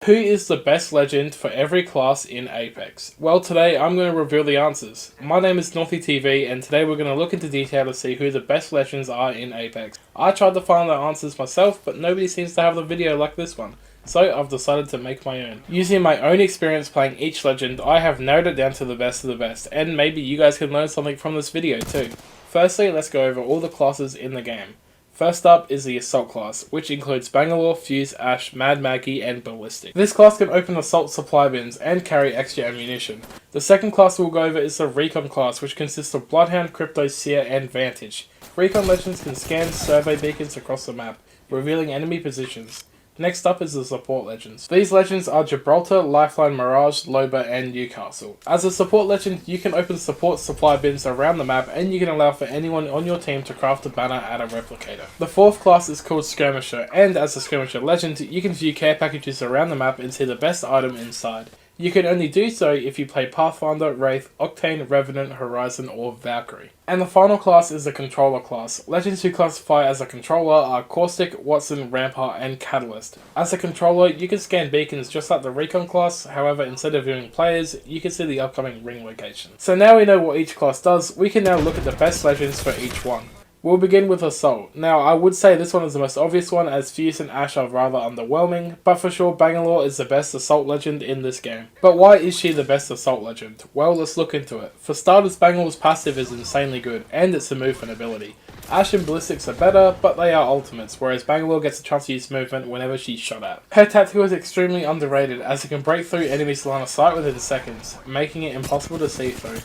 Who is the best legend for every class in Apex? Well, today I'm going to reveal the answers. My name is NorthyTV, and today we're going to look into detail to see who the best legends are in Apex. I tried to find the answers myself, but nobody seems to have the video like this one, so I've decided to make my own. Using my own experience playing each legend, I have narrowed it down to the best of the best, and maybe you guys can learn something from this video too. Firstly, let's go over all the classes in the game. First up is the Assault class, which includes Bangalore, Fuse, Ash, Mad Maggie, and Ballistic. This class can open Assault supply bins and carry extra ammunition. The second class we'll go over is the RECON class, which consists of Bloodhound, Crypto, Seer, and Vantage. RECON legends can scan survey beacons across the map, revealing enemy positions. Next up is the Support legends. These legends are Gibraltar, Lifeline, Mirage, Loba, and Newcastle. As a support legend, you can open support supply bins around the map, and you can allow for anyone on your team to craft a banner at a replicator. The fourth class is called Skirmisher, and as a Skirmisher legend, you can view care packages around the map and see the best item inside. You can only do so if you play Pathfinder, Wraith, Octane, Revenant, Horizon, or Valkyrie. And the final class is the Controller class. Legends who classify as a controller are Caustic, Watson, Rampart, and Catalyst. As a controller, you can scan beacons just like the RECON class, however instead of viewing players, you can see the upcoming ring location. So now we know what each class does, we can now look at the best legends for each one. We'll begin with Assault. Now, I would say this one is the most obvious one, as Fuse and Ash are rather underwhelming, but for sure Bangalore is the best Assault legend in this game. But why is she the best Assault legend? Well, let's look into it. For starters, Bangalore's passive is insanely good, and it's a movement ability. Ash and Ballistics are better, but they are ultimates, whereas Bangalore gets a chance to use movement whenever she's shot at. Her tactical is extremely underrated, as it can break through enemies' line of sight within seconds, making it impossible to see through.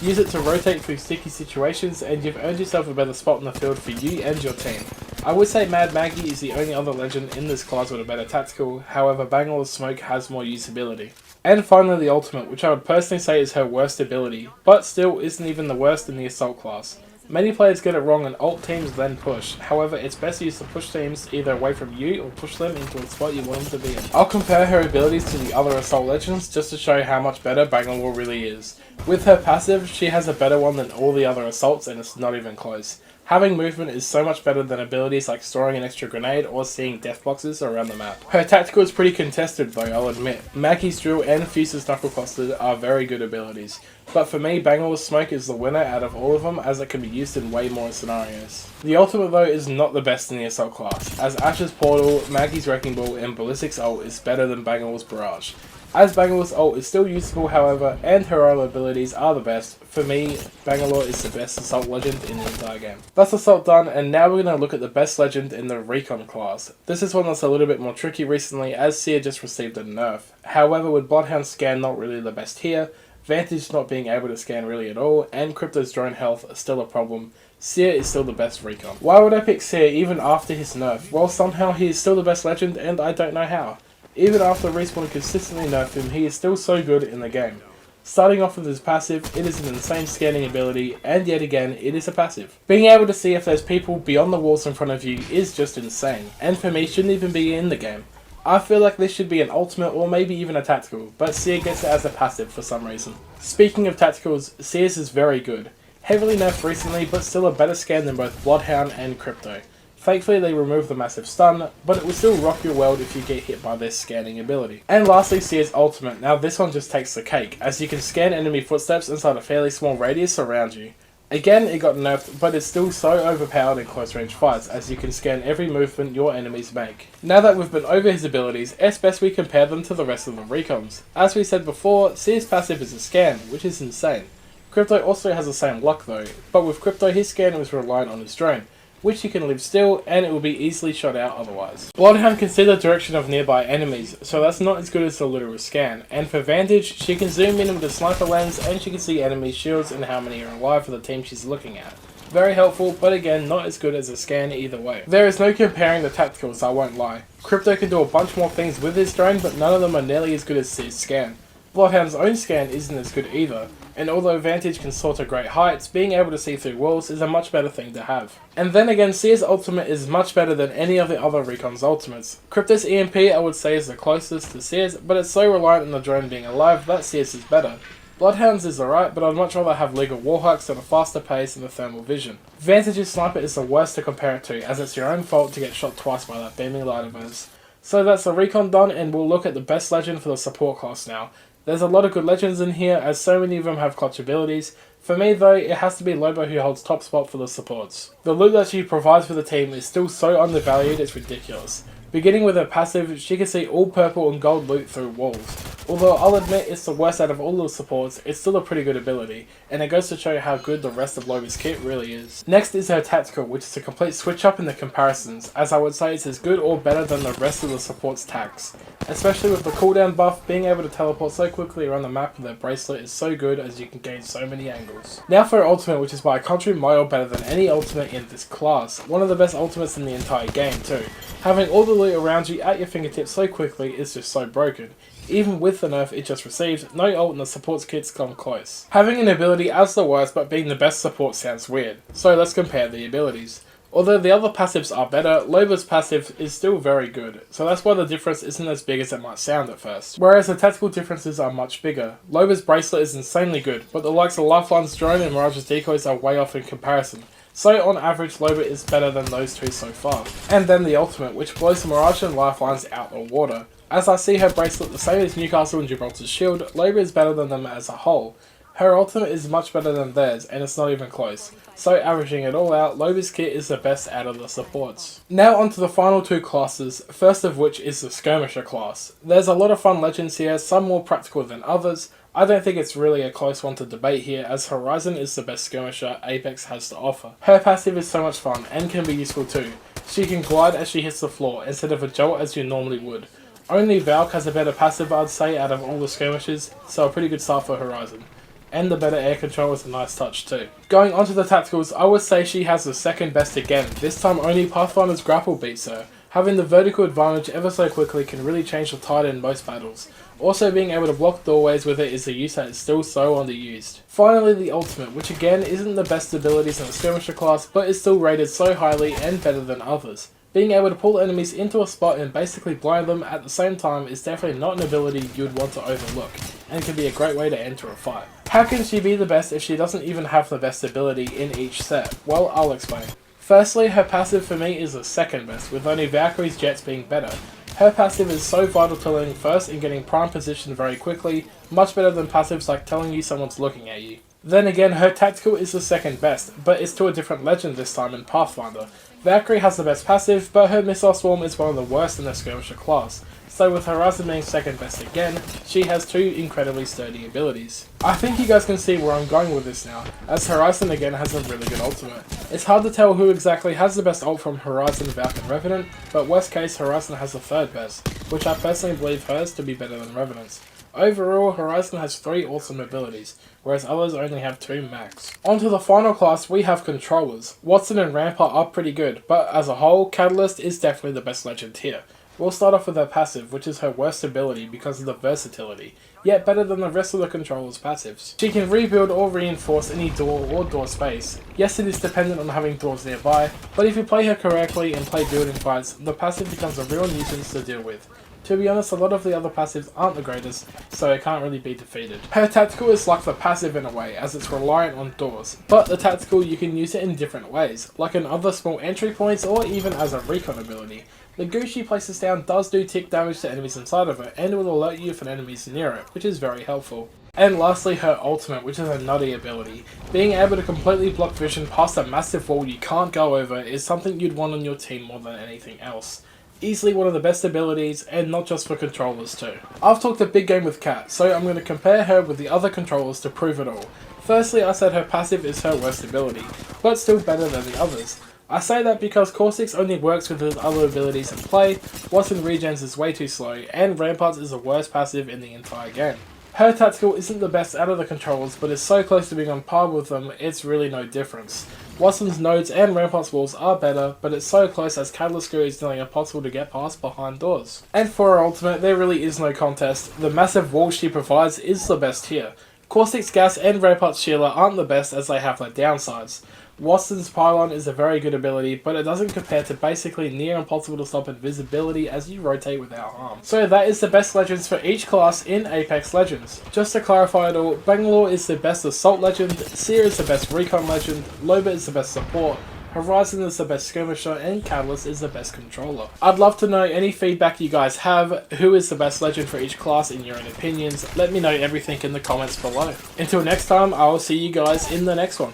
Use it to rotate through sticky situations, and you've earned yourself a better spot in the field for you and your team. I would say Mad Maggie is the only other legend in this class with a better tactical, however Bangalore's smoke has more usability. And finally the ultimate, which I would personally say is her worst ability, but still isn't even the worst in the Assault class. Many players get it wrong and ult teams then push, however it's best used to push teams either away from you or push them into a spot you want them to be in. I'll compare her abilities to the other Assault legends just to show how much better Bangalore really is. With her passive, she has a better one than all the other Assaults, and it's not even close. Having movement is so much better than abilities like storing an extra grenade or seeing death boxes around the map. Her tactical is pretty contested though, I'll admit. Maggie's Drill and Fuse's Knuckle Cluster are very good abilities, but for me Bangalore's Smoke is the winner out of all of them, as it can be used in way more scenarios. The ultimate though is not the best in the Assault class, as Ash's Portal, Maggie's Wrecking Ball, and Ballistic's ult is better than Bangalore's Barrage. As Bangalore's ult is still useful however, and her other abilities are the best, for me, Bangalore is the best Assault legend in the entire game. That's Assault done, and now we're going to look at the best legend in the RECON class. This is one that's a little bit more tricky recently, as Seer just received a nerf. However, with Bloodhound scan not really the best here, Vantage not being able to scan really at all, and Crypto's drone health are still a problem, Seer is still the best RECON. Why would I pick Seer even after his nerf? Well, somehow he is still the best legend, and I don't know how. Even after Respawn consistently nerfed him, he is still so good in the game. Starting off with his passive, it is an insane scanning ability, and yet again, it is a passive. Being able to see if there's people beyond the walls in front of you is just insane, and for me shouldn't even be in the game. I feel like this should be an ultimate or maybe even a tactical, but Seer gets it as a passive for some reason. Speaking of tacticals, Seer's is very good. Heavily nerfed recently, but still a better scan than both Bloodhound and Crypto. Thankfully they removed the massive stun, but it will still rock your world if you get hit by this scanning ability. And lastly, Seer's ultimate. Now this one just takes the cake, as you can scan enemy footsteps inside a fairly small radius around you. Again, it got nerfed, but it's still so overpowered in close range fights, as you can scan every movement your enemies make. Now that we've been over his abilities, it's best we compare them to the rest of the recons. As we said before, Seer's passive is a scan, which is insane. Crypto also has the same luck though, but with Crypto his scan was reliant on his drone, which he can live still, and it will be easily shot out otherwise. Bloodhound can see the direction of nearby enemies, so that's not as good as the literal scan, and for Vantage, she can zoom in with a sniper lens and she can see enemy shields and how many are alive for the team she's looking at. Very helpful, but again, not as good as a scan either way. There is no comparing the tacticals, I won't lie. Crypto can do a bunch more things with his drone, but none of them are nearly as good as his scan. Bloodhound's own scan isn't as good either, and although Vantage can soar to great heights, being able to see through walls is a much better thing to have. And then again, Seer's ultimate is much better than any of the other RECON's ultimates. Crypto's EMP I would say is the closest to Seer's, but it's so reliant on the drone being alive that Seer's is better. Bloodhound's is alright, but I'd much rather have Legal Warhawks at a faster pace and a thermal vision. Vantage's sniper is the worst to compare it to, as it's your own fault to get shot twice by that beaming light of hers. So that's the recon done, and we'll look at the best legend for the support class now. There's a lot of good legends in here, as so many of them have clutch abilities. For me though, it has to be Loba who holds top spot for the supports. The loot that she provides for the team is still so undervalued it's ridiculous. Beginning with her passive, she can see all purple and gold loot through walls. Although I'll admit it's the worst out of all the supports, it's still a pretty good ability, and it goes to show how good the rest of Loba's kit really is. Next is her tactical, which is a complete switch up in the comparisons, as I would say it's as good or better than the rest of the support's tacs. Especially with the cooldown buff, being able to teleport so quickly around the map with her bracelet is so good as you can gain so many angles. Now for her ultimate, which is by a country mile better than any ultimate in this class. One of the best ultimates in the entire game too. Having all the loot around you at your fingertips so quickly is just so broken. Even with the nerf it just received, no ult in the support's kits come close. Having an ability as the worst but being the best support sounds weird, so let's compare the abilities. Although the other passives are better, Loba's passive is still very good, so that's why the difference isn't as big as it might sound at first. Whereas the tactical differences are much bigger. Loba's bracelet is insanely good, but the likes of Lifeline's drone and Mirage's decoys are way off in comparison. So on average, Loba is better than those two so far. And then the ultimate, which blows the Mirage and Lifelines out the water. As I see her bracelet the same as Newcastle and Gibraltar's shield, Loba is better than them as a whole. Her ultimate is much better than theirs, and it's not even close. So averaging it all out, Loba's kit is the best out of the supports. Now onto the final two classes, first of which is the Skirmisher class. There's a lot of fun legends here, some more practical than others. I don't think it's really a close one to debate here, as Horizon is the best skirmisher Apex has to offer. Her passive is so much fun, and can be useful too. She can glide as she hits the floor, instead of a jolt as you normally would. Only Valk has a better passive I'd say out of all the skirmishers, so a pretty good start for Horizon. And the better air control is a nice touch too. Going on to the tacticals, I would say she has the second best again, this time only Pathfinder's grapple beats her. Having the vertical advantage ever so quickly can really change the tide in most battles. Also being able to block doorways with it is a use that is still so underused. Finally the ultimate, which again isn't the best abilities in the skirmisher class, but is still rated so highly and better than others. Being able to pull enemies into a spot and basically blind them at the same time is definitely not an ability you'd want to overlook, and can be a great way to enter a fight. How can she be the best if she doesn't even have the best ability in each set? Well, I'll explain. Firstly, her passive for me is the second best, with only Valkyrie's jets being better. Her passive is so vital to learning first and getting prime position very quickly, much better than passives like telling you someone's looking at you. Then again, her tactical is the second best, but it's to a different legend this time in Pathfinder. Valkyrie has the best passive, but her missile swarm is one of the worst in the skirmisher class. So with Horizon being second best again, she has two incredibly sturdy abilities. I think you guys can see where I'm going with this now, as Horizon again has a really good ultimate. It's hard to tell who exactly has the best ult from Horizon, Valk and Revenant, but worst case Horizon has the third best, which I personally believe hers to be better than Revenant's. Overall, Horizon has 3 awesome abilities, whereas others only have 2 max. Onto the final class, we have controllers. Watson and Rampart are pretty good, but as a whole, Catalyst is definitely the best legend here. We'll start off with her passive, which is her worst ability because of the versatility, yet better than the rest of the controller's passives. She can rebuild or reinforce any door or door space. Yes, it is dependent on having doors nearby, but if you play her correctly and play building fights, the passive becomes a real nuisance to deal with. To be honest, a lot of the other passives aren't the greatest, so it can't really be defeated. Her tactical is like the passive in a way, as it's reliant on doors, but the tactical you can use it in different ways, like in other small entry points or even as a recon ability. The goo she places down does do tick damage to enemies inside of it, and will alert you if an enemy is near it, which is very helpful. And lastly, her ultimate, which is a nutty ability. Being able to completely block vision past a massive wall you can't go over is something you'd want on your team more than anything else. Easily one of the best abilities, and not just for controllers too. I've talked a big game with Kat, so I'm going to compare her with the other controllers to prove it all. Firstly, I said her passive is her worst ability, but still better than the others. I say that because Caustic's only works with his other abilities in play, Watson regens is way too slow, and Rampart's is the worst passive in the entire game. Her tactical isn't the best out of the controllers, but is so close to being on par with them, it's really no difference. Watson's nodes and Rampart's walls are better, but it's so close as Catalyst Screw is nearly impossible to get past behind doors. And for her ultimate, there really is no contest. The massive wall she provides is the best here. Caustic's gas and Rampart's Sheila aren't the best as they have their downsides. Watson's Pylon is a very good ability, but it doesn't compare to basically near impossible to stop invisibility as you rotate without harm. So that is the best legends for each class in Apex Legends. Just to clarify it all, Bangalore is the best assault legend, Seer is the best recon legend, Loba is the best support, Horizon is the best skirmisher, and Catalyst is the best controller. I'd love to know any feedback you guys have. Who is the best legend for each class in your own opinions? Let me know everything in the comments below. Until next time, I will see you guys in the next one.